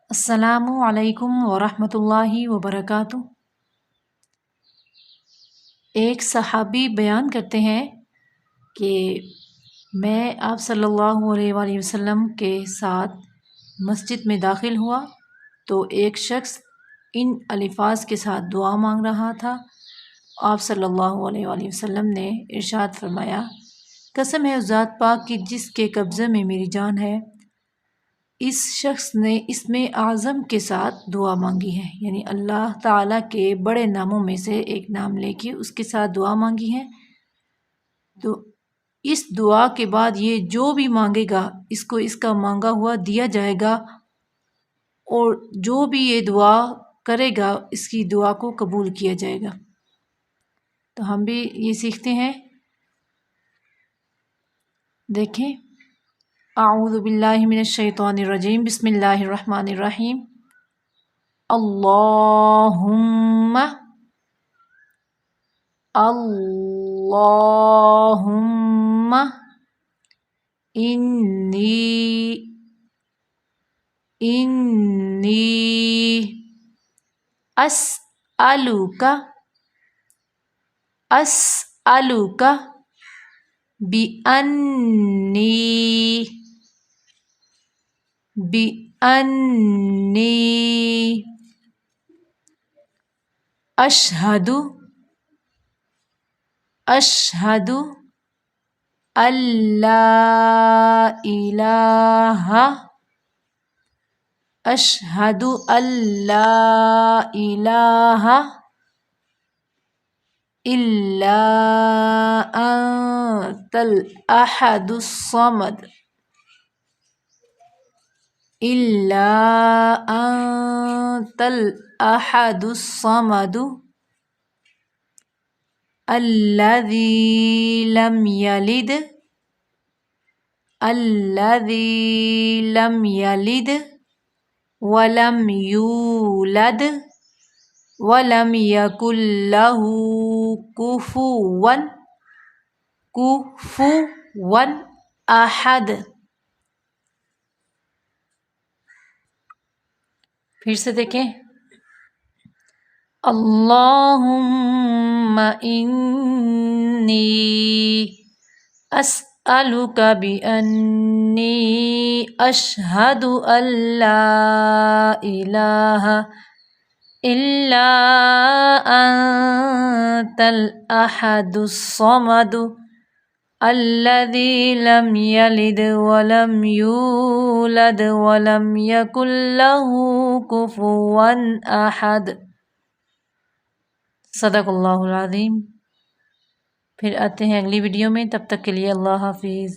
السلام علیکم ورحمۃ اللہ وبرکاتہ۔ ایک صحابی بیان کرتے ہیں کہ میں آپ صلی اللہ علیہ وآلہ وسلم کے ساتھ مسجد میں داخل ہوا تو ایک شخص ان الفاظ کے ساتھ دعا مانگ رہا تھا۔ آپ صلی اللہ علیہ وآلہ وسلم نے ارشاد فرمایا، قسم ہے اس ذات پاک کی جس کے قبضے میں میری جان ہے، اس شخص نے اسم اعظم کے ساتھ دعا مانگی ہے، یعنی اللہ تعالیٰ کے بڑے ناموں میں سے ایک نام لے کے اس کے ساتھ دعا مانگی ہے، تو اس دعا کے بعد یہ جو بھی مانگے گا اس کو اس کا مانگا ہوا دیا جائے گا، اور جو بھی یہ دعا کرے گا اس کی دعا کو قبول کیا جائے گا۔ تو ہم بھی یہ سیکھتے ہیں، دیکھیں، اعوذ باللہ من الشیطان الرجیم، بسم اللہ الرحمن الرحیم۔ اللہم اللہم انی اسألک بِأَنِّي أشہد اللہ الہ الا انت الاحد الصمد الذی لم یلد ولم یولد ولم یکن لہ کفوا احد۔ پھر سے دیکھیں، اللہم انی اسألک بانی اشہد ان لا الہ الا انت الاحد الصمد الذی لم یلد ولم یولد ولم یکن لہ کفوا احد۔ صدق اللہ العظیم۔ پھر آتے ہیں اگلی ویڈیو میں، تب تک کے لیے اللہ حافظ۔